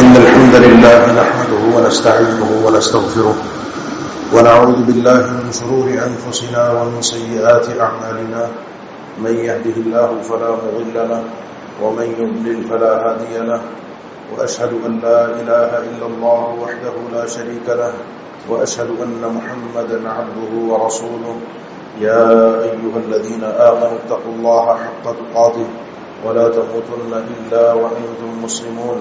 إن الحمد لله نحمده ونستعينه ونستغفره ونعوذ بالله من شرور أنفسنا ومن سيئات أعمالنا من يهده الله فلا مضل له ومن يضلل فلا هادي له وأشهد أن لا إله إلا الله وحده لا شريك له وأشهد أن محمدا عبده ورسوله يا أيها الذين آمنوا اتقوا الله حق تقاته ولا تموتن إلا وأنتم مسلمون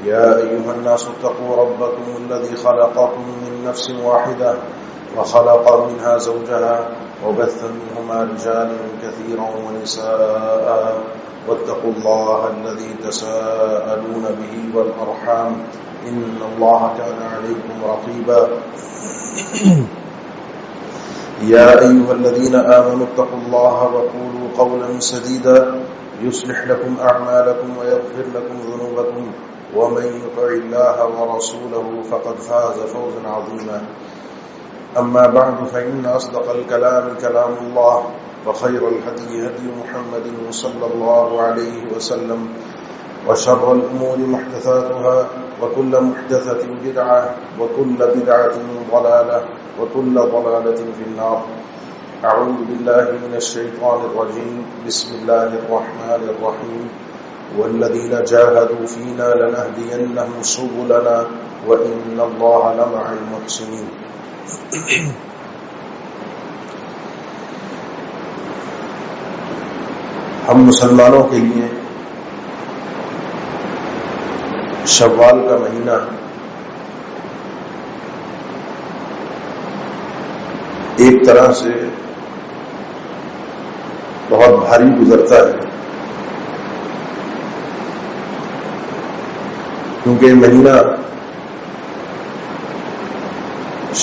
يا أيها الناس اتقوا ربكم الذي خلقكم من نفس واحدة وخلق منها زوجها وبث منهما رجالا كثيرا ونساء واتقوا الله الذي تساءلون به والأرحام إن الله كان عليكم رقيبا يا أيها الذين آمنوا اتقوا الله وقولوا قولا سديدا يصلح لكم أعمالكم ويغفر لكم ذنوبكم ومن يطع الله ورسوله فقد فاز فوزا عظيما أما بعد فإن أصدق الكلام كلام الله وخير الهدي هدي محمد صلى الله عليه وسلم وشر الأمور محدثاتها وكل محدثة بدعة وكل بدعة ضلالة وكل ضلالة في النار أعوذ بالله من الشيطان الرجيم بسم الله الرحمن الرحيم والذين جاهدوا فينا لنهدينهم سبلنا وإن الله لمع المحسنين. ہم مسلمانوں کے لیے شوال کا مہینہ ایک طرح سے بہت بھاری گزرتا ہے، کیونکہ یہ مہینہ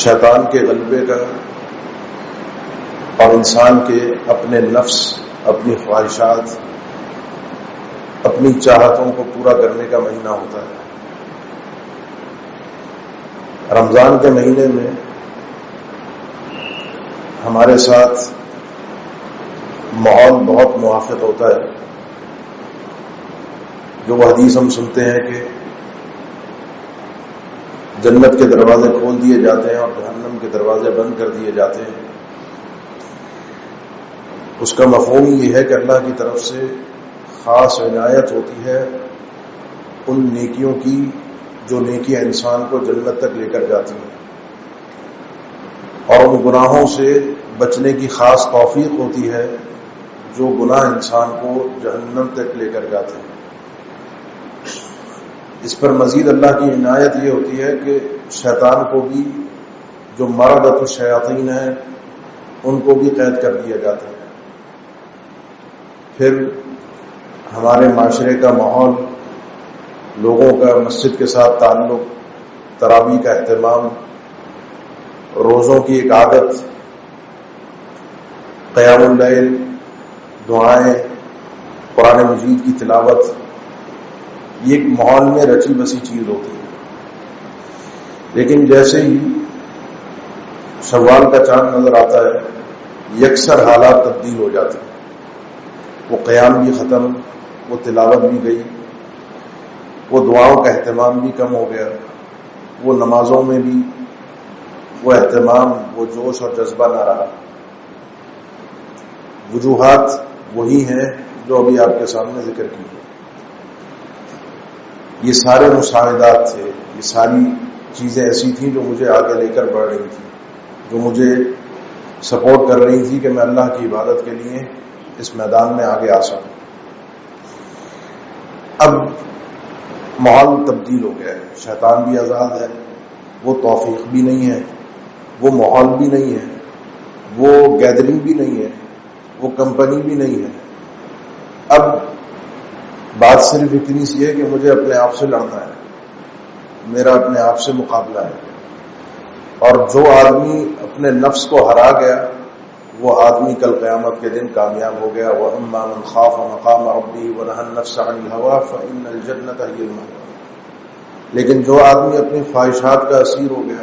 شیطان کے غلبے کا اور انسان کے اپنے نفس، اپنی خواہشات، اپنی چاہتوں کو پورا کرنے کا مہینہ ہوتا ہے. رمضان کے مہینے میں ہمارے ساتھ ماحول بہت موافق ہوتا ہے. جو وہ حدیث ہم سنتے ہیں کہ جنت کے دروازے کھول دیے جاتے ہیں اور جہنم کے دروازے بند کر دیے جاتے ہیں، اس کا مفہوم یہ ہے کہ اللہ کی طرف سے خاص عنایت ہوتی ہے ان نیکیوں کی جو نیکیاں انسان کو جنت تک لے کر جاتی ہیں، اور ان گناہوں سے بچنے کی خاص توفیق ہوتی ہے جو گناہ انسان کو جہنم تک لے کر جاتے ہیں. اس پر مزید اللہ کی عنایت یہ ہوتی ہے کہ شیطان کو بھی جو مردۃ الشیاطین ہیں ان کو بھی قید کر دیا جاتا ہے. پھر ہمارے معاشرے کا ماحول، لوگوں کا مسجد کے ساتھ تعلق، تراویح کا اہتمام، روزوں کی ایک عادت، قیام اللیل، دعائیں، قرآن مجید کی تلاوت، یہ ایک ماحول میں رچی بسی چیز ہوتی ہے. لیکن جیسے ہی شوال کا چاند نظر آتا ہے یکسر حالات تبدیل ہو جاتے ہیں. وہ قیام بھی ختم، وہ تلاوت بھی گئی، وہ دعاؤں کا اہتمام بھی کم ہو گیا، وہ نمازوں میں بھی وہ اہتمام، وہ جوش اور جذبہ نہ رہا. وجوہات وہی ہیں جو ابھی آپ کے سامنے ذکر کی. یہ سارے مساعدات تھے، یہ ساری چیزیں ایسی تھیں جو مجھے آگے لے کر بڑھ رہی تھیں، جو مجھے سپورٹ کر رہی تھی کہ میں اللہ کی عبادت کے لیے اس میدان میں آگے آ سکوں. اب ماحول تبدیل ہو گیا ہے، شیطان بھی آزاد ہے، وہ توفیق بھی نہیں ہے، وہ ماحول بھی نہیں ہے، وہ گیدرنگ بھی نہیں ہے، وہ کمپنی بھی نہیں ہے. اب بات صرف اتنی سی ہے کہ مجھے اپنے آپ سے لڑنا ہے، میرا اپنے آپ سے مقابلہ ہے. اور جو آدمی اپنے نفس کو ہرا گیا وہ آدمی کل قیامت کے دن کامیاب ہو گیا. وَأَمَّا مَنْ خَافَ مَقَامَ رَبِّهِ وَنَهَى النَّفْسَ عَنِ الْهَوَىٰ فَإِنَّ الْجَنَّةَ هِيَ الْمَأْوَىٰ. لیکن جو آدمی اپنی خواہشات کا اسیر ہو گیا،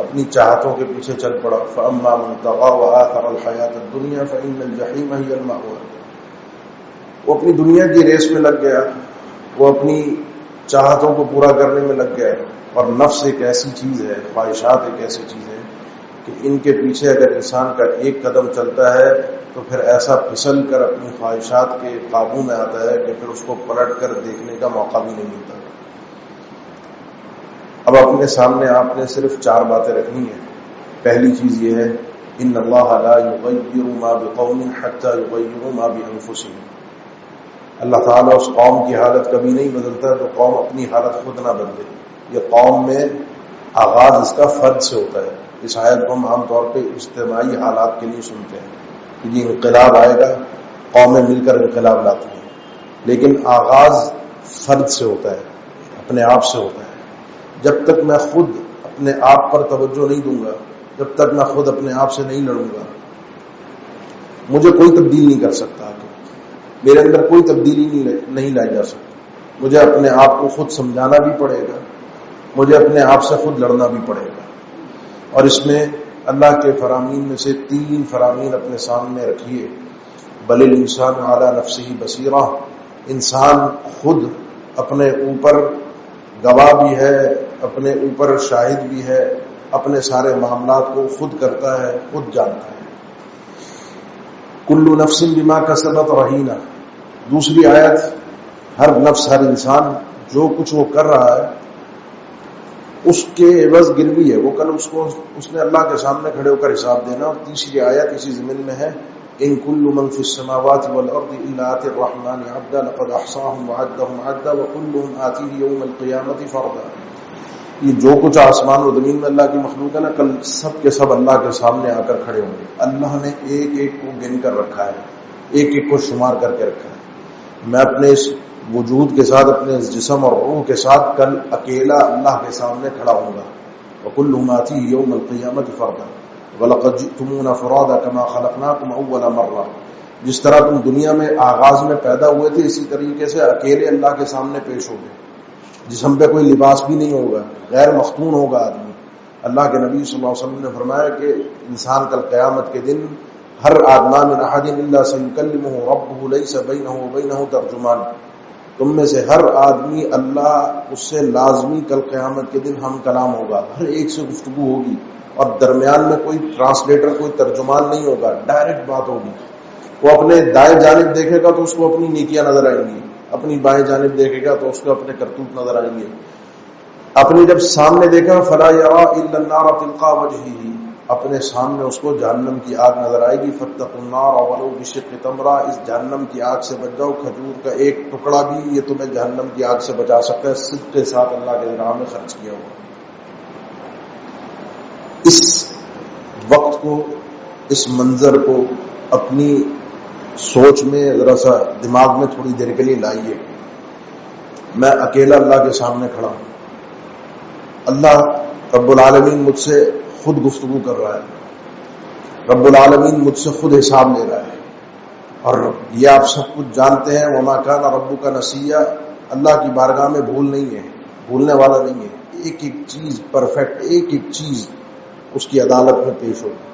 اپنی چاہتوں کے پیچھے چل پڑا، فَأَمَّا مَنْ طَغَىٰ وَآثَرَ الْحَيَاةَ الدُّنْيَا فَإِنَّ الْجَحِيمَ هِيَ الْمَأْوَىٰ. وہ اپنی دنیا کی ریس میں لگ گیا، وہ اپنی چاہتوں کو پورا کرنے میں لگ گئے. اور نفس ایک ایسی چیز ہے، خواہشات ایک ایسی چیز ہے کہ ان کے پیچھے اگر انسان کا ایک قدم چلتا ہے تو پھر ایسا پھسل کر اپنی خواہشات کے قابو میں آتا ہے کہ پھر اس کو پلٹ کر دیکھنے کا موقع بھی نہیں ملتا. اب اپنے سامنے آپ نے صرف 4 باتیں رکھنی ہیں. پہلی چیز یہ ہے ان اللہ لا یغیر ما بقوم حتی یغیروا ما بانفسهم. اللہ تعالیٰ اس قوم کی حالت کبھی نہیں بدلتا تو قوم اپنی حالت خود نہ بدلے. یہ قوم میں آغاز اس کا فرد سے ہوتا ہے. اس آیت کو ہم عام طور پہ اجتماعی حالات کے لیے سنتے ہیں کہ یہ انقلاب آئے گا، قومیں مل کر انقلاب لاتی ہیں، لیکن آغاز فرد سے ہوتا ہے، اپنے آپ سے ہوتا ہے. جب تک میں خود اپنے آپ پر توجہ نہیں دوں گا، جب تک میں خود اپنے آپ سے نہیں لڑوں گا، مجھے کوئی تبدیل نہیں کر سکتا. میرے اندر کوئی تبدیلی نہیں لائی جا سکتی. مجھے اپنے آپ کو خود سمجھانا بھی پڑے گا، مجھے اپنے آپ سے خود لڑنا بھی پڑے گا. اور اس میں اللہ کے فرامین میں سے 3 فرامین اپنے سامنے رکھیے. بل الانسان علی نفسہ بصیرہ. انسان خود اپنے اوپر گواہ بھی ہے، اپنے اوپر شاہد بھی ہے، اپنے سارے معاملات کو خود کرتا ہے، خود جانتا ہے. کل نفس بما کسبت رہینہ. دوسری آیت، ہر نفس، ہر انسان جو کچھ وہ کر رہا ہے اس کے عوض گروی ہے. وہ کل اس نے اللہ کے سامنے کھڑے ہو کر حساب دینا. اور تیسری آیت اسی ضمن میں ہے ان کل من فی السماوات والارض الا آتی الرحمن عبدا لقد احصاهم وعدهم عدا وكلهم آتیہ یوم القیامۃ فردا. یہ جو کچھ آسمان و زمین میں اللہ کی مخلوق ہے نا، کل سب کے سب اللہ کے سامنے آ کر کھڑے ہوں گے. اللہ نے ایک ایک کو گن کر رکھا ہے، ایک ایک کو شمار کر کے رکھا ہے. میں اپنے اس وجود کے ساتھ، اپنے اس جسم اور روح کے ساتھ کل اکیلا اللہ کے سامنے کھڑا ہوں گا. وَكُلُّهُمْ آتِيهِ يَوْمَ الْقِيَامَةِ فَرْدًا وَلَقَدْ جِئْتُمُونَا فُرَادًا كَمَا خَلَقْنَاكُمْ أَوَّلَ مَرَّةٍ. جس طرح تم دنیا میں آغاز میں پیدا ہوئے تھے، اسی طریقے سے اکیلے اللہ کے سامنے پیش ہو گئے. جسم پہ کوئی لباس بھی نہیں ہوگا، غیر مختون ہوگا آدمی. اللہ کے نبی صلی اللہ علیہ وسلم نے فرمایا کہ انسان کل قیامت کے دن ہر آدمی من احد الا سیکلمہ ربہ لیس بینہ وبینہ ترجمان. تم میں سے ہر آدمی اللہ اس سے لازمی کل قیامت کے دن ہم کلام ہوگا. ہر ایک سے گفتگو ہوگی اور درمیان میں کوئی ٹرانسلیٹر، کوئی ترجمان نہیں ہوگا، ڈائریکٹ بات ہوگی. وہ اپنے دائیں جانب دیکھے گا تو اس کو اپنی نیکیاں نظر آئیں گی، اپنی بائیں جانب دیکھے گا تو اس کو اپنے کرتوت نظر آئیں گے. اپنی جب سامنے دیکھا فلا یرا الا النار تلقاء وجهه، اپنے سامنے اس کو جہنم کی آگ نظر آئے گی. فاتقوا النار ولو بشق تمرہ. اس جہنم کی آگ سے بچ جاؤ، کھجور کا ایک ٹکڑا بھی یہ تمہیں جہنم کی آگ سے بچا سکتا ہے، صدق کے ساتھ اللہ کے راہ میں خرچ کیا ہوا. اس وقت کو، اس منظر کو اپنی سوچ میں ذرا سا دماغ میں تھوڑی دیر کے لیے لائیے. میں اکیلا اللہ کے سامنے کھڑا ہوں. اللہ رب العالمین مجھ سے خود گفتگو کر رہا ہے، رب العالمین مجھ سے خود حساب لے رہا ہے. اور یہ آپ سب کچھ جانتے ہیں، وما کان ربک نسیا. اللہ کی بارگاہ میں بھول نہیں ہے، بھولنے والا نہیں ہے. ایک ایک چیز پرفیکٹ، ایک ایک چیز اس کی عدالت میں پیش ہوگی.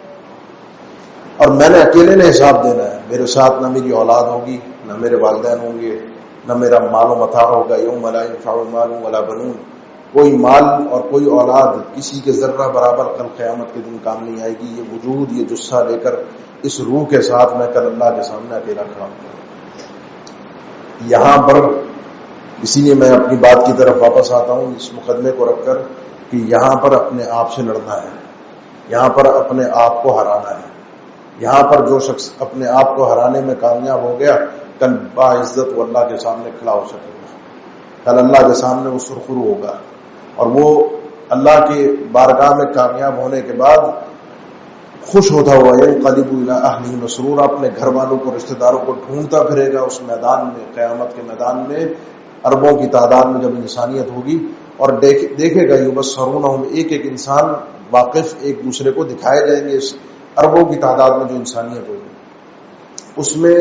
اور میں نے اکیلے نے حساب دینا ہے. میرے ساتھ نہ میری اولاد ہوگی، نہ میرے والدین ہوں گے، نہ میرا مال و متاع ہوگا. یوم لا ينفع مال ولا بنون. کوئی مال اور کوئی اولاد کسی کے ذرہ برابر کل قیامت کے دن کام نہیں آئے گی. یہ وجود، یہ جثہ لے کر اس روح کے ساتھ میں کل اللہ کے سامنے اکیلا کھڑا ہوں. یہاں پر اسی لیے میں اپنی بات کی طرف واپس آتا ہوں اس مقدمے کو رکھ کر کہ یہاں پر اپنے آپ سے لڑنا ہے، یہاں پر اپنے آپ کو ہرانا ہے. یہاں پر جو شخص اپنے آپ کو ہرانے میں کامیاب ہو گیا کل باعزت وہ اللہ کے سامنے کھڑا ہو سکے گا. کل اللہ کے سامنے وہ سرخرو ہوگا اور وہ اللہ کے بارگاہ میں کامیاب ہونے کے بعد خوش ہوتا ہوا ينقلب الى اهله مسرورا. اپنے گھر والوں کو، رشتہ داروں کو ڈھونڈتا پھرے گا اس میدان میں، قیامت کے میدان میں. اربوں کی تعداد میں جب انسانیت ہوگی اور دیکھے گا یبصرونہم. ایک ایک انسان واقف ایک دوسرے کو دکھائے جائیں گے. اس اربوں کی تعداد میں جو انسانیت ہوگی اس میں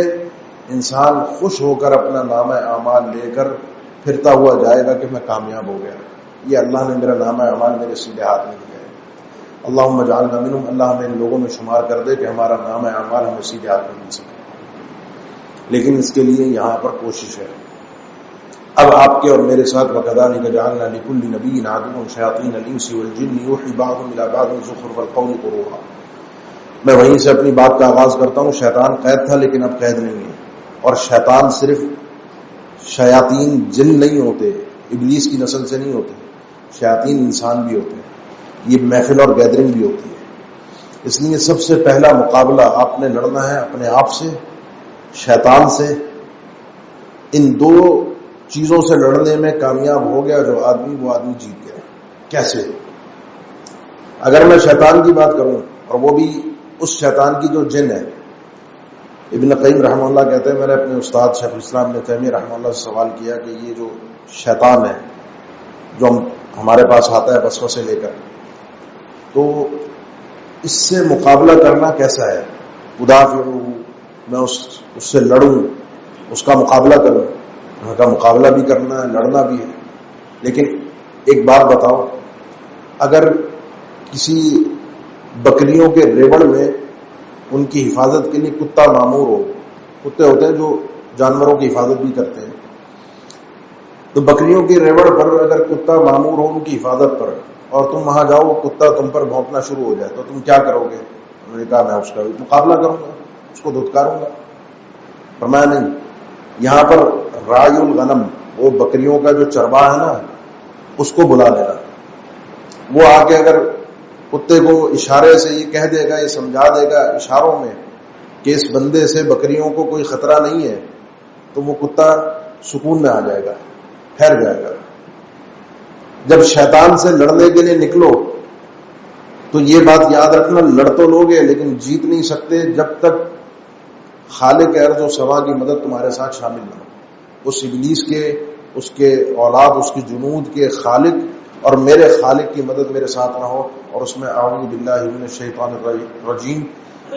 انسان خوش ہو کر اپنا نامہ اعمال لے کر پھرتا ہوا جائے گا کہ میں کامیاب ہو گیا، یہ اللہ نے میرا نامہ اعمال میرے سیدھے ہاتھ میں دیا ہے. اللہم اجعلنا منہم. اللہ ہمیں ان لوگوں میں شمار کر دے کہ ہمارا نامہ اعمال ہمیں سیدھے ہاتھ میں مل سکے. لیکن اس کے لیے یہاں پر کوشش ہے. اب آپ کے اور میرے ساتھ وَكَذَلِكَ جَعَلْنَا لِكُلِّ نَبِيٍّ عَدُوًّا شَيَاطِينَ الْإِنسِ وَالْجِنِّ يُوحِي بَعْضُهُمْ إِلَىٰ بَعْضٍ زُخْرُفَ الْقَوْلِ غُرُورًا. میں وہیں سے اپنی بات کا آغاز کرتا ہوں. شیطان قید تھا لیکن اب قید نہیں ہے. اور شیطان صرف شیاطین جن نہیں ہوتے، ابلیس کی نسل سے نہیں ہوتے، شیاطین انسان بھی ہوتے ہیں. یہ محفل اور گیدرنگ بھی ہوتی ہے. اس لیے سب سے پہلا مقابلہ آپ نے لڑنا ہے اپنے آپ سے، شیطان سے. ان دو چیزوں سے لڑنے میں کامیاب ہو گیا جو آدمی، وہ آدمی جیت گیا. کیسے؟ اگر میں شیطان کی بات کروں، اور وہ بھی اس شیطان کی جو جن ہے. ابن قیم رحمہ اللہ کہتے ہیں، میں نے اپنے استاد شیخ الاسلام ابن تیمیہ رحمہ اللہ سے سوال کیا کہ یہ جو شیطان ہے جو ہمارے پاس آتا ہے وسوسے لے کر، تو اس سے مقابلہ کرنا کیسا ہے؟ ادافعہ، میں اس سے لڑوں، اس کا مقابلہ کروں. ان کا مقابلہ بھی کرنا ہے، لڑنا بھی ہے. لیکن ایک بات بتاؤ، اگر کسی بکریوں کے ریوڑ میں ان کی حفاظت کے لیے کتا مامور ہو، کتے ہوتے ہیں جو جانوروں کی حفاظت بھی کرتے ہیں، تو بکریوں کے ریوڑ پر اگر کتا مامور ہو ان کی حفاظت پر، اور تم وہاں جاؤ کتا تم پر بھونکنا شروع ہو جائے، تو تم کیا کرو گے؟ انہوں نے کہا میں اس کا مقابلہ کروں گا، اس کو دھتکاروں گا. فرمایا نہیں، یہاں پر راعی الغنم، وہ بکریوں کا جو چرواہ ہے نا، اس کو بلا لینا. وہ آ کے اگر کتے کو اشارے سے یہ کہہ دے گا، یہ سمجھا دے گا اشاروں میں کہ اس بندے سے بکریوں کو کوئی خطرہ نہیں ہے، تو وہ کتا سکون میں آ جائے گا، ٹھہر جائے گا. جب شیطان سے لڑنے کے لیے نکلو تو یہ بات یاد رکھنا، لڑ تو لوگے لیکن جیت نہیں سکتے جب تک خالق ارض و سما کی مدد تمہارے ساتھ شامل نہ ہو. اس ابلیس کے، اس کے اولاد، اس کی جنود کے خالق اور میرے خالق کی مدد میرے ساتھ نہ ہو. اور اس میں اعوذ باللہ من الشیطان الرجیم،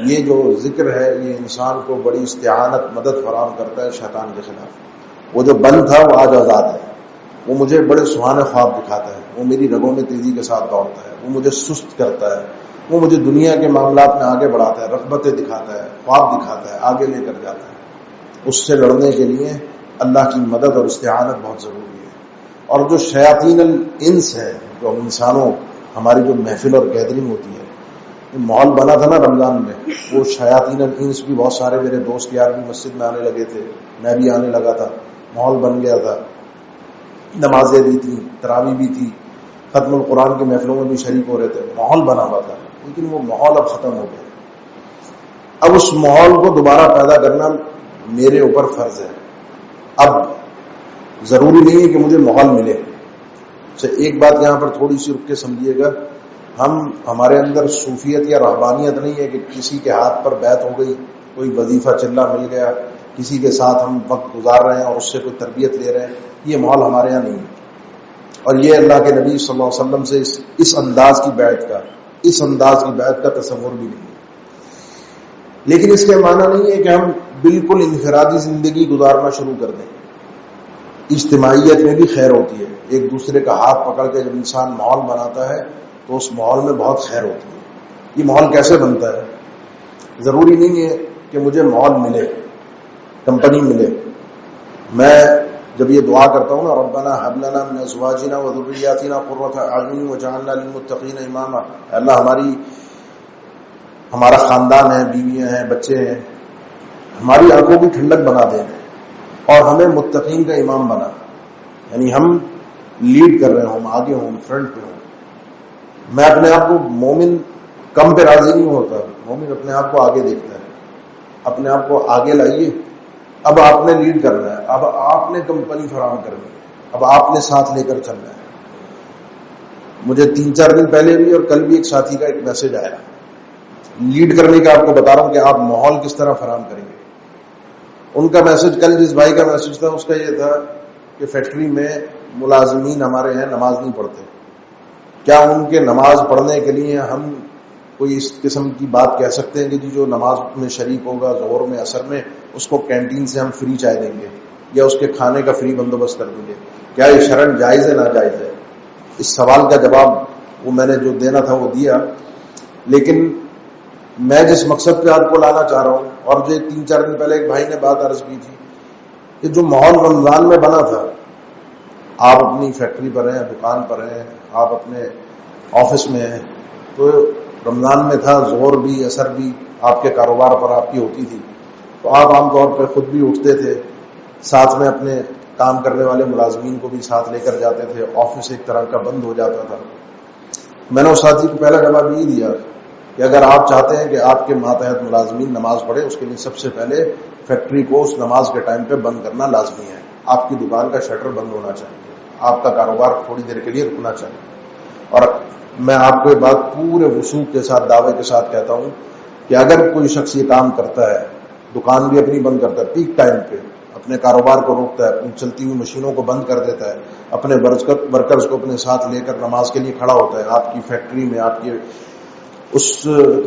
یہ جو ذکر ہے یہ انسان کو بڑی استعانت، مدد فراہم کرتا ہے شیطان کے خلاف. وہ جو بند تھا وہ آج آزاد ہے. وہ مجھے بڑے سہانے خواب دکھاتا ہے، وہ میری رگوں میں تیزی کے ساتھ دوڑتا ہے، وہ مجھے سست کرتا ہے، وہ مجھے دنیا کے معاملات میں آگے بڑھاتا ہے، رغبتیں دکھاتا ہے، خواب دکھاتا ہے، آگے لے کر جاتا ہے. اس سے لڑنے کے لیے اللہ کی مدد اور استعانت بہت ضروری ہے. اور جو شیاطین الانس ہے، جو ہم انسانوں، ہماری جو محفل اور گیدرنگ ہوتی ہے، ماحول بنا تھا نا رمضان میں، وہ شیاطین الانس بھی بہت سارے میرے دوست یار بھی مسجد میں آنے لگے تھے، میں بھی آنے لگا تھا، ماحول بن گیا تھا. نمازیں بھی تھیں، تراویح بھی تھی، ختم القرآن کے محفلوں میں بھی شریک ہو رہے تھے، ماحول بنا ہوا تھا. لیکن وہ ماحول اب ختم ہو گیا. اب اس ماحول کو دوبارہ پیدا کرنا میرے اوپر فرض ہے. اب ضروری نہیں ہے کہ مجھے ماحول ملے. ایک بات یہاں پر تھوڑی سی رک کے سمجھیے گا، ہمارے اندر صوفیت یا رہبانیت نہیں ہے کہ کسی کے ہاتھ پر بیعت ہو گئی، کوئی وظیفہ چلہ مل گیا، کسی کے ساتھ ہم وقت گزار رہے ہیں اور اس سے کوئی تربیت لے رہے ہیں. یہ ماحول ہمارے یہاں نہیں ہے. اور یہ اللہ کے نبی صلی اللہ علیہ وسلم سے اس انداز کی بیعت کا تصور بھی نہیں ہے. لیکن اس کے معنی نہیں ہے کہ ہم بالکل انفرادی زندگی گزارنا شروع کر دیں. اجتماعیت میں بھی خیر ہوتی ہے. ایک دوسرے کا ہاتھ پکڑ کے جب انسان ماحول بناتا ہے تو اس ماحول میں بہت خیر ہوتی ہے. یہ ماحول کیسے بنتا ہے؟ ضروری نہیں ہے کہ مجھے ماحول ملے، کمپنی ملے. میں جب یہ دعا کرتا ہوں نا، ربنا هب لنا من ازواجنا وذرياتنا قرة اعين واجعلنا للمتقين اماما، اللہ ہمارا خاندان ہے، بیویاں ہیں، بچے ہیں، ہماری آنکھوں کی ٹھنڈک بنا دیں اور ہمیں متقین کا امام بنا. یعنی ہم لیڈ کر رہے ہوں، ہم آگے ہوں، فرنٹ پہ ہوں. میں اپنے آپ کو مومن کم پہ راضی نہیں ہوتا. مومن اپنے آپ کو آگے دیکھتا ہے. اپنے آپ کو آگے لائیے. اب آپ نے لیڈ کرنا ہے، اب آپ نے کمپنی فراہم کرنی ہے، اب آپ نے ساتھ لے کر چلنا ہے. مجھے 3-4 دن پہلے بھی اور کل بھی ایک ساتھی کا ایک میسج آیا لیڈ کرنے کا. آپ کو بتا رہا ہوں کہ آپ ماحول کس طرح فراہم کریں گے. ان کا میسج کل جس بھائی کا میسج تھا اس کا یہ تھا کہ فیکٹری میں ملازمین ہمارے ہیں نماز نہیں پڑھتے، کیا ان کے نماز پڑھنے کے لیے ہم کوئی اس قسم کی بات کہہ سکتے ہیں کہ جو نماز میں شریک ہوگا ظہر میں عصر میں، اس کو کینٹین سے ہم فری چائے دیں گے یا اس کے کھانے کا فری بندوبست کر دیں گے؟ کیا یہ شرعن جائز ہے ناجائز ہے؟ اس سوال کا جواب وہ میں نے جو دینا تھا وہ دیا. لیکن میں جس مقصد پہ آپ کو لانا چاہ رہا ہوں، اور جو 3-4 دن پہلے ایک بھائی نے بات عرض کی تھی کہ جو ماحول رمضان میں بنا تھا آپ اپنی فیکٹری پر ہیں، دکان پر ہیں، آپ اپنے آفس میں ہیں، تو رمضان میں تھا ظہر بھی عصر بھی آپ کے کاروبار پر آپ کی ہوتی تھی، تو آپ عام طور پہ خود بھی اٹھتے تھے، ساتھ میں اپنے کام کرنے والے ملازمین کو بھی ساتھ لے کر جاتے تھے، آفس ایک طرح کا بند ہو جاتا تھا۔ میں نے اس ساتھی کو پہلا جواب یہ دیا کہ اگر آپ چاہتے ہیں کہ آپ کے ماتحت ملازمین نماز پڑھے، اس کے لیے سب سے پہلے فیکٹری کو اس نماز کے ٹائم پہ بند کرنا لازمی ہے، آپ کی دکان کا شٹر بند ہونا چاہیے، آپ کا کاروبار تھوڑی دیر کے لیے رکنا چاہیے۔ اور میں آپ کو یہ بات پورے وثوق کے ساتھ دعوے کے ساتھ کہتا ہوں کہ اگر کوئی شخص یہ کام کرتا ہے، دکان بھی اپنی بند کرتا ہے پیک ٹائم پہ، اپنے کاروبار کو روکتا ہے، اپنی چلتی ہوئی مشینوں کو بند کر دیتا ہے، اپنے ورکرز کو اپنے ساتھ لے کر نماز کے لیے کھڑا ہوتا ہے، آپ کی فیکٹری میں، آپ کے اس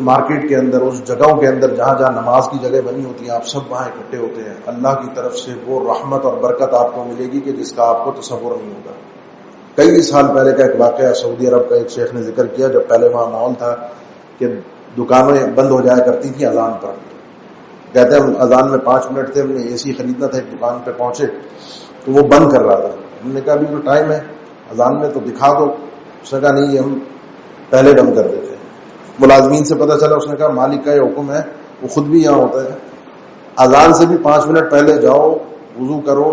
مارکیٹ کے اندر، اس جگہوں کے اندر جہاں جہاں نماز کی جگہ بنی ہوتی ہیں، آپ سب وہاں اکٹھے ہوتے ہیں، اللہ کی طرف سے وہ رحمت اور برکت آپ کو ملے گی کہ جس کا آپ کو تصور نہیں ہوگا۔ کئی سال پہلے کا ایک واقعہ سعودی عرب کا ایک شیخ نے ذکر کیا، جب پہلے وہاں ماحول تھا کہ دکانیں بند ہو جایا کرتی تھیں اذان پر۔ کہتے ہیں اذان میں 5 منٹ تھے، ہم نے اے سی خریدنا تھا، ایک دکان پہ پہنچے تو وہ بند کر رہا تھا، ہم نے کہا ابھی تو ٹائم ہے اذان میں، تو دکھا دو۔ اس نے کہا نہیں، ہم پہلے بند کر دیتے ہیں۔ ملازمین سے پتہ چلا، اس نے کہا مالک کا یہ حکم ہے، وہ خود بھی یہاں ہوتا ہے، اذان سے بھی 5 منٹ پہلے جاؤ، وضو کرو،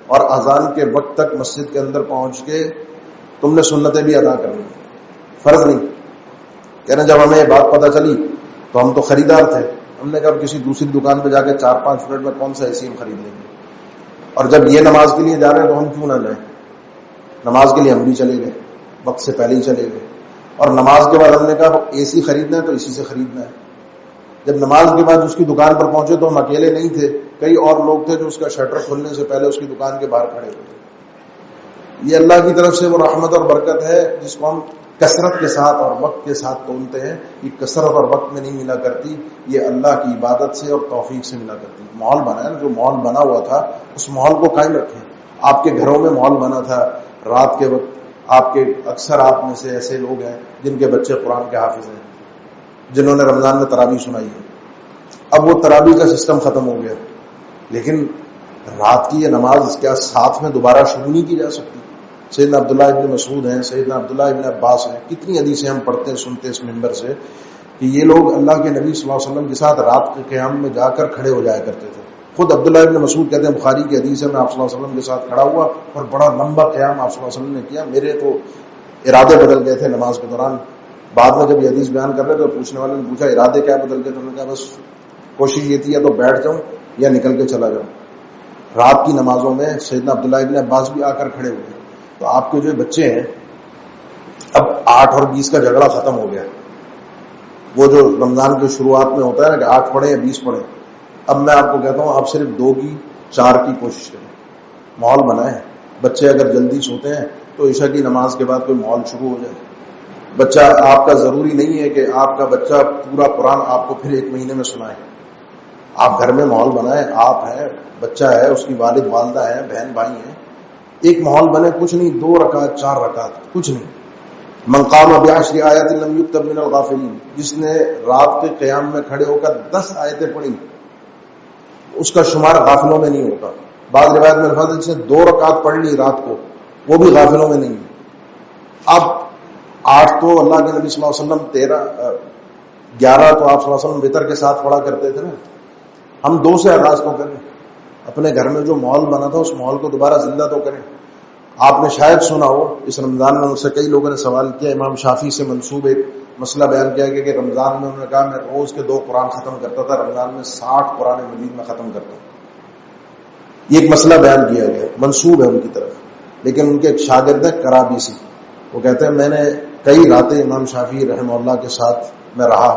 اور اذان کے وقت تک مسجد کے اندر پہنچ کے تم نے سنتیں بھی ادا کرنی، فرض نہیں۔ کہنا جب ہمیں یہ بات پتہ چلی تو ہم تو خریدار تھے، ہم نے کہا کسی دوسری دکان پہ جا کے 4-5 منٹ میں کون سا اے سی ہم خرید لیں گے، اور جب یہ نماز کے لیے جا رہے ہیں تو ہم کیوں نہ جائیں؟ نماز کے لیے ہم بھی چلے گئے، وقت سے پہلے ہی چلے گئے، اور نماز کے بعد ہم نے کہا اے سی خریدنا ہے تو اسی سے خریدنا ہے۔ جب نماز کے بعد اس کی دکان پر پہنچے تو ہم اکیلے نہیں تھے، کئی اور لوگ تھے جو اس کا شٹر کھلنے سے پہلے اس کی دکان کے باہر کھڑے ہوئے تھے۔ یہ اللہ کی طرف سے وہ رحمت اور برکت ہے جس کو ہم کثرت کے ساتھ اور وقت کے ساتھ تولتے ہیں۔ یہ کثرت اور وقت میں نہیں ملا کرتی، یہ اللہ کی عبادت سے اور توفیق سے ملا کرتی۔ ماحول بنا ہے نا، جو ماحول بنا ہوا تھا اس ماحول کو قائم رکھیں۔ آپ کے گھروں میں ماحول بنا تھا، رات کے وقت آپ کے اکثر آپ میں سے ایسے لوگ ہیں جن کے بچے قرآن کے حافظ ہیں، جنہوں نے رمضان میں تراویح سنائی ہے۔ اب وہ تراویح کا سسٹم ختم ہو گیا، لیکن رات کی یہ نماز کیا ساتھ میں دوبارہ شروع نہیں کی جا سکتی؟ سیدنا عبداللہ ابن مسعود ہیں، سیدنا عبداللہ ابن عباس ہیں، کتنی حدیثیں ہم پڑھتے ہیں سنتے اس منبر سے کہ یہ لوگ اللہ کے نبی صلی اللہ علیہ وسلم کے ساتھ رات کے قیام میں جا کر کھڑے ہو جایا کرتے تھے۔ خود عبداللہ ابن مسعود کہتے ہیں، بخاری کی حدیث ہے، میں آپ صلی اللہ علیہ وسلم کے ساتھ کھڑا ہوا اور بڑا لمبا قیام آپ صلی اللہ علیہ وسلم نے کیا، میرے تو ارادے بدل گئے تھے نماز کے دوران۔ بعد میں جب یہ حدیث بیان کر رہے تو پوچھنے والے نے پوچھا ارادے کیا بدل گئے، تو انہوں نے کہا بس کوشش یہ تھی یا تو بیٹھ جاؤں یا نکل کے چلا جاؤں۔ رات کی نمازوں میں سیدنا عبداللہ ابن عباس بھی آ کر کھڑے ہوئے۔ تو آپ کے جو بچے ہیں، اب 8 اور 20 کا جھگڑا ختم ہو گیا۔ وہ جو رمضان کی شروعات میں ہوتا ہے نا کہ 8 پڑھیں یا 20 پڑھیں، اب میں آپ کو کہتا ہوں آپ صرف 2 کی 4 کی کوشش کریں۔ ماحول بنائیں، بچے اگر جلدی سوتے ہیں تو عشاء کی نماز کے بعد کوئی ماحول شروع ہو جائے۔ بچہ آپ کا ضروری نہیں ہے کہ آپ کا بچہ پورا قرآن آپ کو پھر 1 مہینے میں سنائے۔ آپ گھر میں ماحول بنائیں، آپ ہیں، بچہ ہے، اس کی والد والدہ ہیں، بہن بھائی ہیں، ایک ماحول بنے، کچھ نہیں 2 رکعت 4 رکعت کچھ نہیں۔ من قام بعشر آیات لم یکتب من الغافلین، جس نے رات کے قیام میں کھڑے ہو کر 10 آیتیں پڑھی اس کا شمار غافلوں میں نہیں ہوگا۔ بعض روایت میں الفاظ جس نے 2 رکعت پڑھ لی رات کو وہ بھی غافلوں میں نہیں ہے۔ اب 8 تو اللہ کے نبی صلی اللہ علیہ وسلم، 11 تو آپ صلی اللہ علیہ وسلم وتر کے ساتھ پڑھا کرتے تھے نا۔ ہم 2 سے آغاز تو کریں، اپنے گھر میں جو ماحول بنا تھا اس ماحول کو دوبارہ زندہ تو کریں۔ آپ نے شاید سنا ہو اس رمضان میں، مجھ سے کئی لوگوں نے سوال کیا، امام شافعی سے منسوب ایک مسئلہ بیان کیا گیا کہ رمضان میں انہوں نے کہا میں روز کے 2 قرآن ختم کرتا تھا، رمضان میں 60 قرآن مجید میں ختم کرتا ہوں۔ یہ ایک مسئلہ بیان کیا گیا، منسوب ہے ان کی طرف، لیکن ان کے ایک شاگرد ہے کرابیسی، وہ کہتے ہیں میں نے کئی راتیں امام شافعی رحمہ اللہ کے ساتھ میں رہا،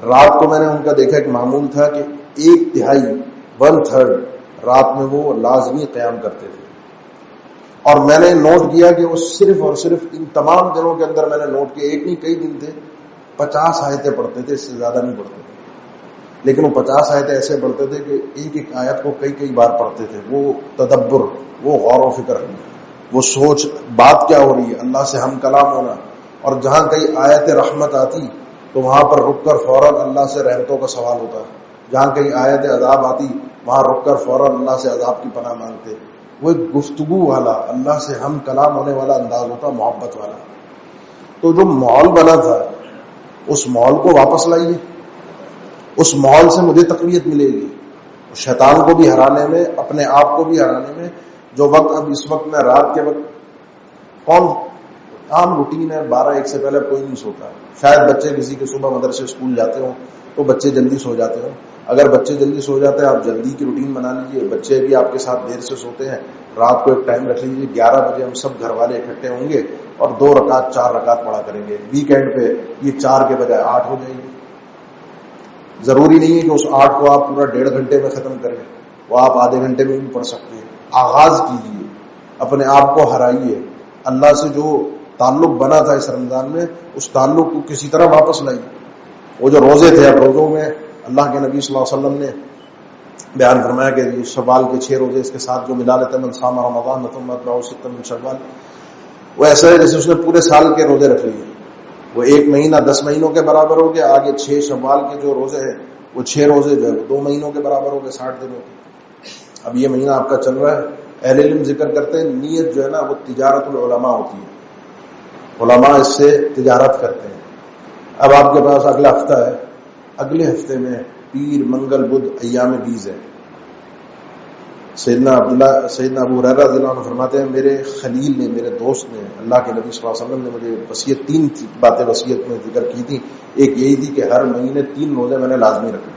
رات کو میں نے ان کا دیکھا ایک معمول تھا کہ 1/3 1/3 رات میں وہ لازمی قیام کرتے تھے، اور میں نے نوٹ کیا کہ وہ صرف اور صرف ان تمام دنوں کے اندر میں نے نوٹ کیا، ایک نہیں کئی دن تھے 50 آیتیں پڑھتے تھے، اس سے زیادہ نہیں پڑھتے تھے، لیکن وہ 50 آیتیں ایسے پڑھتے تھے کہ ایک آیت کو کئی بار پڑھتے تھے۔ وہ تدبر، وہ غور و فکر، وہ سوچ بات کیا ہو رہی ہے، اللہ سے ہم کلام ہونا، اور جہاں کئی آیت رحمت آتی تو وہاں پر رک کر فوراً اللہ سے رحمتوں کا سوال ہوتا، جہاں کئی آیت عذاب آتی وہاں رک کر فوراً اللہ سے عذاب کی پناہ مانگتے۔ وہ ایک گفتگو والا، اللہ سے ہم کلام ہونے والا انداز ہوتا، محبت والا. تو جو ماحول بنا تھا اس ماحول کو واپس لائیے. اس ماحول سے مجھے تقویت ملے گی شیطان کو بھی ہرانے میں، اپنے آپ کو بھی ہرانے میں. جو وقت اب اس وقت میں رات کے وقت کون عام روٹین ہے، 12-1 سے پہلے کوئی نہیں سوتا. شاید بچے کسی کے صبح مدرسے اسکول جاتے ہوں تو بچے جلدی سو جاتے ہوں. اگر بچے جلدی سو جاتے ہیں آپ جلدی کی روٹین بنا لیجیے. بچے بھی آپ کے ساتھ دیر سے سوتے ہیں، رات کو ایک ٹائم رکھ لیجیے 11 بجے ہم سب گھر والے اکٹھے ہوں گے اور 2 رکعت 4 رکعت پڑھا کریں گے. ویکینڈ پہ یہ 4 کے بجائے 8 ہو جائے گی. ضروری نہیں ہے کہ اس 8 کو آپ پورا 1.5 گھنٹے میں ختم کریں، وہ آپ آدھے گھنٹے میں بھی پڑھ سکتے ہیں. آغاز کیجیے، اپنے آپ کو ہرائیے. اللہ سے جو تعلق بنا تھا اس رمضان میں اس تعلق کو کسی طرح واپس لائیے. وہ جو روزے تھے، اب روزوں میں اللہ کے نبی صلی اللہ علیہ وسلم نے بیان فرمایا کہ شوال کے 6 روزے اس کے ساتھ جو ملا لیتے من صام رمضان ثم اتبعه 6 من شوال، وہ ایسا ہے جیسے اس نے پورے سال کے روزے رکھ لیے. وہ 1 مہینہ 10 مہینوں کے برابر ہو گیا. آگے 6 شوال کے جو روزے ہیں وہ 6 روزے جو ہے 2 مہینوں کے برابر ہو گئے، 60 دنوں کے. اب یہ مہینہ آپ کا چل رہا ہے. اہل علم ذکر کرتے ہیں نیت جو ہے نا وہ تجارت العلماء ہوتی ہے. علماء اس سے تجارت کرتے ہیں. اب آپ کے پاس اگلا ہفتہ ہے، اگلے ہفتے میں پیر منگل بدھ ایام بیز ہے. سیدنا ابو ہریرہ رضی اللہ عنہ فرماتے ہیں میرے خلیل نے، میرے دوست نے، اللہ کے نبی صلی اللہ علیہ وسلم نے مجھے وصیت 3 باتیں وصیت میں ذکر کی تھی. ایک یہی تھی کہ ہر مہینے 3 روزے میں نے لازمی رکھنے.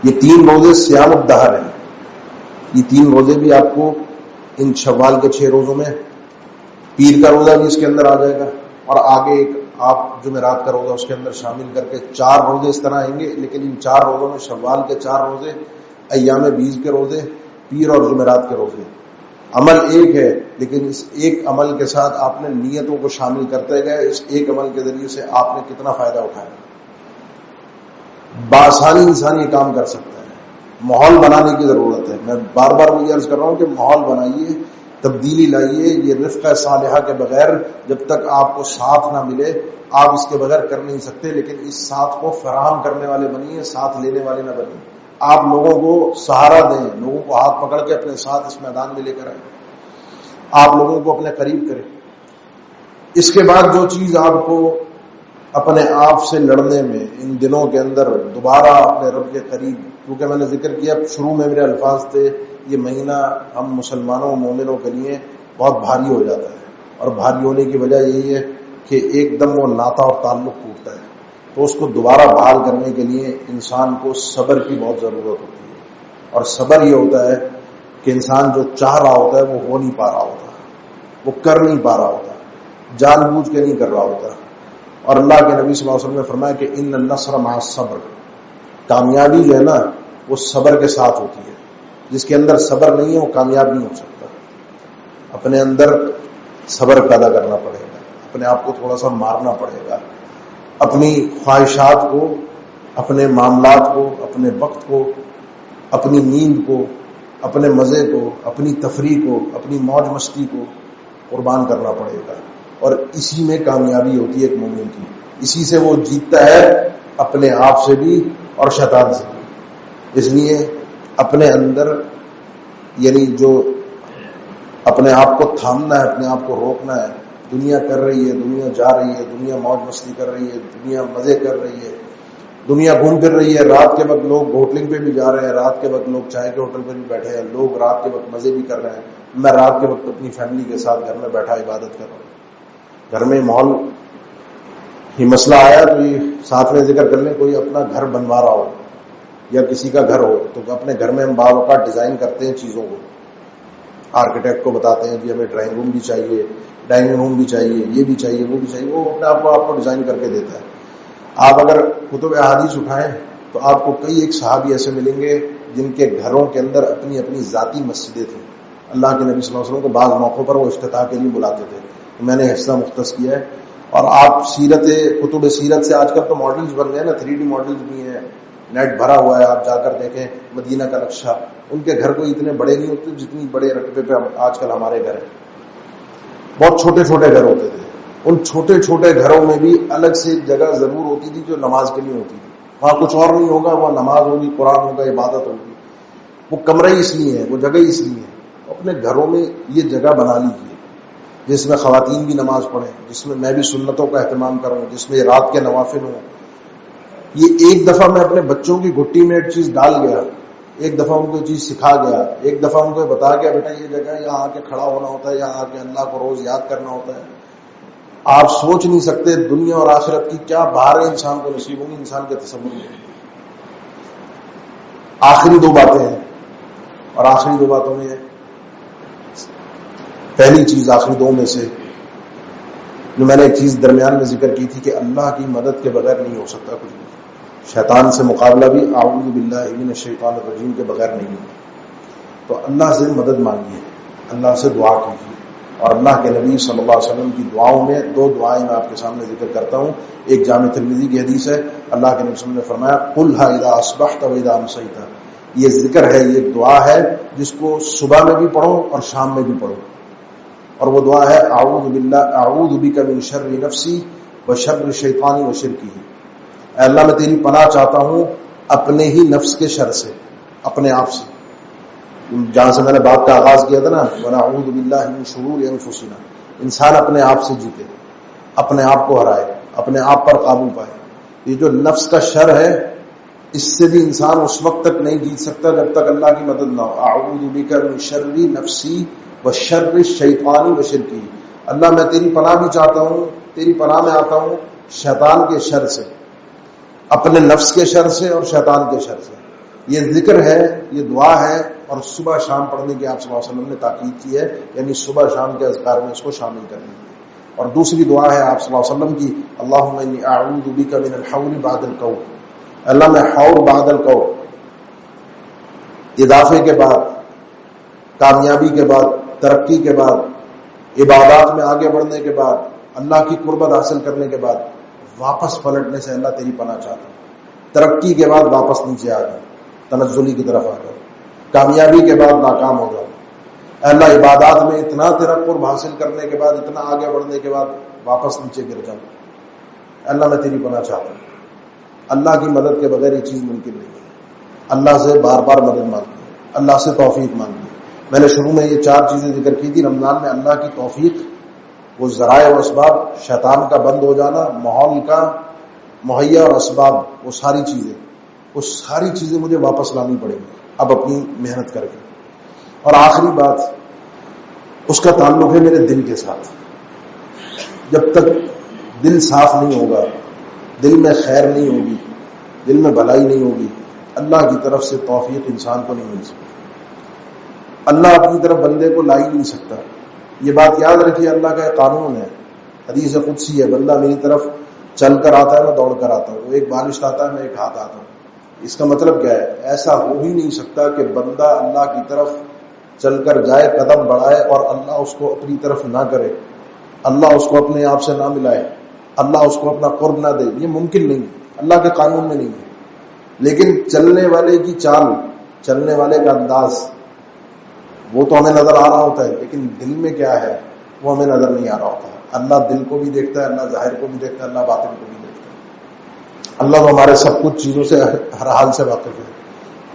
یہ 3 روزے صیام الدہر ہیں. یہ 3 روزے بھی آپ کو ان شوال کے 6 روزوں میں، پیر کا روزہ بھی اس کے اندر آ جائے گا اور آگے ایک آپ جمعرات کا روزہ اس کے اندر شامل کر کے 4 روزے اس طرح آئیں گے. لیکن ان 4 روزوں میں شوال کے 4 روزے، ایام بیز کے روزے، پیر اور جمعرات کے روزے. عمل ایک ہے لیکن اس ایک عمل کے ساتھ آپ نے نیتوں کو شامل کرتے گئے. اس ایک عمل کے ذریعے سے آپ نے کتنا فائدہ اٹھایا. بآسانی انسان یہ کام کر سکتا ہے. ماحول بنانے کی ضرورت ہے. میں بار بار یہ عرض کر رہا ہوں کہ ماحول بنائیے، تبدیلی لائیے. یہ رفقہ صالحہ کے بغیر جب تک آپ کو ساتھ نہ ملے آپ اس کے بغیر کر نہیں سکتے. لیکن اس ساتھ کو فراہم کرنے والے بنیے، ساتھ لینے والے نہ بنیے. آپ لوگوں کو سہارا دیں، لوگوں کو ہاتھ پکڑ کے اپنے ساتھ اس میدان میں لے کر آئیں. آپ لوگوں کو اپنے قریب کریں. اس کے بعد جو چیز آپ کو اپنے آپ سے لڑنے میں ان دنوں کے اندر دوبارہ اپنے رب کے قریب، کیونکہ میں نے ذکر کیا شروع میں میرے الفاظ تھے یہ مہینہ ہم مسلمانوں مومنوں کے لیے بہت بھاری ہو جاتا ہے. اور بھاری ہونے کی وجہ یہی ہے کہ ایک دم وہ ناتا اور تعلق ٹوٹتا ہے. تو اس کو دوبارہ بحال کرنے کے لیے انسان کو صبر کی بہت ضرورت ہوتی ہے. اور صبر یہ ہوتا ہے کہ انسان جو چاہ رہا ہوتا ہے وہ ہو نہیں پا رہا ہوتا، وہ کر نہیں پا رہا ہوتا، جان بوجھ کے نہیں کر رہا ہوتا. اور اللہ کے نبی صلی اللہ علیہ وسلم نے فرمایا کہ ان النصر مع الصبر، کامیابی جو ہے نا وہ صبر کے ساتھ ہوتی ہے. جس کے اندر صبر نہیں ہے وہ کامیاب نہیں ہو سکتا. اپنے اندر صبر پیدا کرنا پڑے گا، اپنے آپ کو تھوڑا سا مارنا پڑے گا. اپنی خواہشات کو، اپنے معاملات کو، اپنے وقت کو، اپنی نیند کو، اپنے مزے کو، اپنی تفریح کو، اپنی موج مستی کو قربان کرنا پڑے گا. اور اسی میں کامیابی ہوتی ہے ایک مومن کی. اسی سے وہ جیتتا ہے اپنے آپ سے بھی اور شیطان سے بھی. اس لیے اپنے اندر یعنی جو اپنے آپ کو تھامنا ہے، اپنے آپ کو روکنا ہے. دنیا کر رہی ہے، دنیا جا رہی ہے، دنیا موج مستی کر رہی ہے، دنیا مزے کر رہی ہے، دنیا گھوم پھر رہی ہے. رات کے وقت لوگ ہوٹلنگ پہ بھی جا رہے ہیں، رات کے وقت لوگ چائے کے ہوٹل پہ بھی بیٹھے ہیں، لوگ رات کے وقت مزے بھی کر رہے ہیں. میں رات کے وقت اپنی فیملی کے ساتھ گھر میں بیٹھا عبادت کر رہا ہوں. گھر میں ماحول ہی مسئلہ آیا تو یہ ساتھ میں ذکر کر لیں. کوئی اپنا گھر بنوا رہا ہو یا کسی کا گھر ہو تو اپنے گھر میں ہم باوقات ڈیزائن کرتے ہیں چیزوں کو. آرکیٹیکٹ کو بتاتے ہیں کہ ہمیں ڈرائنگ روم بھی چاہیے، ڈائننگ روم بھی چاہیے، یہ بھی چاہیے، وہ بھی چاہیے. وہ اپنے آپ کو ڈیزائن کر کے دیتا ہے. آپ اگر کتب احادیث اٹھائیں تو آپ کو کئی ایک صحابی ایسے ملیں گے جن کے گھروں کے اندر اپنی اپنی ذاتی مسجدیں تھیں. اللہ کے نبی صلی اللہ علیہ وسلم کو بعض موقعوں پر وہ افتتاح کے لیے بلاتے تھے. میں نے حصہ مختص کیا ہے. اور آپ کتب سیرت سے آج کل تو ماڈلز بن گئے نا، 3D ماڈلز بھی ہیں، نیٹ بھرا ہوا ہے. آپ جا کر دیکھیں مدینہ کا نقشہ. ان کے گھر کوئی اتنے بڑے نہیں ہوتے جتنی بڑے رقبے پہ آج کل ہمارے گھر ہیں. بہت چھوٹے چھوٹے گھر ہوتے تھے. ان چھوٹے چھوٹے گھروں میں بھی الگ سے ایک جگہ ضرور ہوتی تھی جو نماز کے لیے ہوتی تھی. وہاں کچھ اور نہیں ہوگا، وہاں نماز ہوگی، قرآن ہوگا، عبادت ہوگی. وہ کمرہ ہی اس لیے ہے، وہ جگہ ہی اس لیے ہے. اپنے گھروں میں یہ جگہ بنا لیجیے جس میں خواتین بھی نماز پڑھیں، جس میں بھی سنتوں کا اہتمام کروں، جس میں رات کے نوافل ہوں. یہ ایک دفعہ میں اپنے بچوں کی گھٹی میں ایک چیز ڈال گیا، ایک دفعہ ان کو یہ چیز سکھا گیا، ایک دفعہ ان کو بتا گیا بیٹا یہ جگہ یہاں آ کے کھڑا ہونا ہوتا ہے، یہاں آ کے اللہ کو روز یاد کرنا ہوتا ہے. آپ سوچ نہیں سکتے دنیا اور آخرت کی کیا بہاریں انسان کو نصیب ہوں گی انسان کے تصور میں. آخری دو باتیں ہیں، اور آخری دو باتوں میں پہلی چیز آخری دو میں سے جو میں نے ایک چیز درمیان میں ذکر کی تھی کہ اللہ کی مدد کے بغیر نہیں ہو سکتا کچھ بھی. شیطان سے مقابلہ بھی اعوذ باللہ من الشیطان الرجیم کے بغیر نہیں ہے. تو اللہ سے مدد مانگیے، اللہ سے دعا کیجیے. اور اللہ کے نبی صلی اللہ علیہ وسلم کی دعاؤں میں دو دعائیں میں آپ کے سامنے ذکر کرتا ہوں. ایک جامع ترمذی کی حدیث ہے، اللہ کے نبی صلی اللہ علیہ وسلم نے فرمایا قلھا اذا اصبحت واذا امسیت. یہ ذکر ہے، یہ دعا ہے جس کو صبح میں بھی پڑھو اور شام میں بھی پڑھو. اور وہ دعا ہے اعوذ بک من شر نفسی وشر الشیطان وشرکہ. اے اللہ میں تیری پناہ چاہتا ہوں اپنے ہی نفس کے شر سے، اپنے آپ سے. جہاں سے میں نے بات کا آغاز کیا تھا نا ونعوذ باللہ من شرور انفسنا. انسان اپنے آپ سے جیتے، اپنے آپ کو ہرائے، اپنے آپ پر قابو پائے. یہ جو نفس کا شر ہے اس سے بھی انسان اس وقت تک نہیں جیت سکتا جب تک اللہ کی مدد نہ ہو. اعوذ بک من شر نفسی وشر الشیطان وشرکہ. اللہ میں تیری پناہ بھی چاہتا ہوں، تیری پناہ میں آتا ہوں شیطان کے شر سے، اپنے نفس کے شر سے اور شیطان کے شر سے. یہ ذکر ہے، یہ دعا ہے، اور صبح شام پڑھنے کی آپ صلی اللہ علیہ وسلم نے تاکید کی ہے، یعنی صبح شام کے اذکار میں اس کو شامل کرنے کی. اور دوسری دعا ہے آپ صلی اللہ علیہ وسلم کی اللہم انی اعوذ بک من الحول بعد القول. اللہ میں حول بعد القول، اضافے کے بعد، کامیابی کے بعد، ترقی کے بعد، عبادات میں آگے بڑھنے کے بعد، اللہ کی قربت حاصل کرنے کے بعد واپس پلٹنے سے اللہ تیری پناہ چاہتا ہوں. ترقی کے بعد واپس نیچے آ جاؤ، تنزلی کی طرف آ جاؤ. کامیابی کے بعد ناکام ہو جاؤ. اللہ عبادات میں اتنا تیرا قرب حاصل کرنے کے بعد، اتنا آگے بڑھنے کے بعد واپس نیچے گر جاؤ. اللہ میں تیری پناہ چاہتا ہوں. اللہ کی مدد کے بغیر یہ چیز ممکن نہیں ہے. اللہ سے بار بار مدد مانگی، اللہ سے توفیق مانگی. میں نے شروع میں یہ چار چیزیں ذکر کی تھی. رمضان میں اللہ کی توفیق، وہ ذرائع و اسباب، شیطان کا بند ہو جانا، ماحول کا مہیا اور اسباب، وہ ساری چیزیں مجھے واپس لانی پڑیں گی اب اپنی محنت کر کے. اور آخری بات اس کا تعلق ہے میرے دل کے ساتھ. جب تک دل صاف نہیں ہوگا، دل میں خیر نہیں ہوگی، دل میں بھلائی نہیں ہوگی، اللہ کی طرف سے توفیق انسان کو نہیں مل سکتی. اللہ اپنی طرف بندے کو لا ہی نہیں سکتا. یہ بات یاد رکھیے، اللہ کا ایک قانون ہے، حدیث قدسی ہے، بندہ میری طرف چل کر آتا ہے میں دوڑ کر آتا ہوں، وہ ایک بالشت آتا ہے میں ایک ہاتھ آتا ہوں. اس کا مطلب کیا ہے؟ ایسا ہو ہی نہیں سکتا کہ بندہ اللہ کی طرف چل کر جائے، قدم بڑھائے اور اللہ اس کو اپنی طرف نہ کرے، اللہ اس کو اپنے آپ سے نہ ملائے، اللہ اس کو اپنا قرب نہ دے. یہ ممکن نہیں ہے، اللہ کے قانون میں نہیں ہے. لیکن چلنے والے کی چال، چلنے والے کا انداز وہ تو ہمیں نظر آ رہا ہوتا ہے، لیکن دل میں کیا ہے وہ ہمیں نظر نہیں آ رہا ہوتا. اللہ دل کو بھی دیکھتا ہے، اللہ ظاہر کو بھی دیکھتا ہے، اللہ باطن کو بھی دیکھتا ہے. اللہ تو ہمارے سب کچھ چیزوں سے ہر حال سے واقف ہے.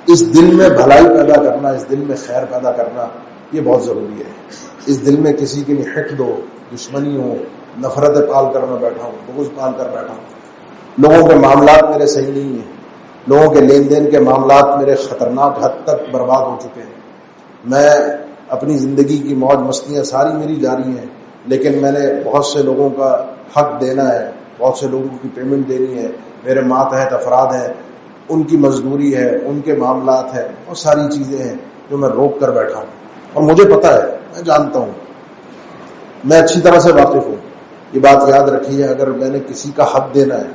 اس دل میں بھلائی پیدا کرنا، اس دل میں خیر پیدا کرنا یہ بہت ضروری ہے. اس دل میں کسی کے لیے حقد ہو، دشمنی ہو، نفرت پال کر میں بیٹھا ہوں، بغض پال کر بیٹھا ہوں، لوگوں کے معاملات میرے صحیح نہیں ہیں، لوگوں کے لین دین کے معاملات میرے خطرناک حد تک برباد ہو چکے ہیں، میں اپنی زندگی کی موج مستیاں ساری میری جاری ہیں، لیکن میں نے بہت سے لوگوں کا حق دینا ہے، بہت سے لوگوں کی پیمنٹ دینی ہے، میرے ماتحت افراد ہیں، ان کی مزدوری ہے، ان کے معاملات ہیں، بہت ساری چیزیں ہیں جو میں روک کر بیٹھا ہوں. اور مجھے پتا ہے، میں جانتا ہوں، میں اچھی طرح سے واقف ہوں. یہ بات یاد رکھیے، اگر میں نے کسی کا حق دینا ہے،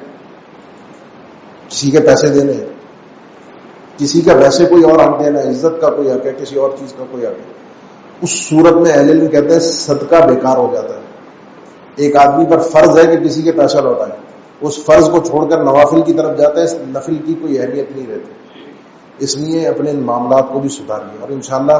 کسی کے پیسے دینے ہیں، کسی کا ویسے کوئی اور حق دینا ہے، عزت کا کوئی حق ہے، کسی اور چیز کا کوئی حق ہے، اس صورت میں اہل علم کہتے ہیں صدقہ بیکار ہو جاتا ہے. ایک آدمی پر فرض ہے کہ کسی کے پیسہ لوٹائے، اس فرض کو چھوڑ کر نوافل کی طرف جاتا ہے، اس نفل کی کوئی اہمیت نہیں رہتی. اس لیے اپنے ان معاملات کو بھی سدھاریے. اور انشاءاللہ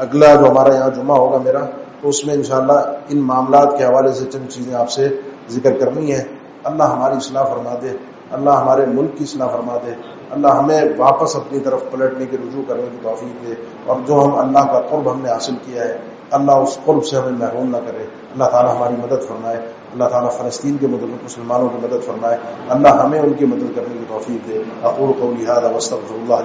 اگلا جو ہمارا یہاں جمعہ ہوگا میرا، تو اس میں انشاءاللہ ان معاملات کے حوالے سے چند چیزیں آپ سے ذکر کرنی ہے. اللہ ہماری اصلاح فرما دے، اللہ ہمارے ملک کی اصلاح فرما دے، اللہ ہمیں واپس اپنی طرف پلٹنے کی رجوع کرنے کی توفیق دے، اور جو ہم اللہ کا قرب ہم نے حاصل کیا ہے اللہ اس قرب سے ہمیں محروم نہ کرے۔ اللہ تعالیٰ ہماری مدد فرمائے، اللہ تعالیٰ فلسطین کے مسلمانوں کی مدد فرمائے، اللہ ہمیں ان کی مدد کرنے کی توفیق دے۔ اقول قولی ھذا واستغفر اللہ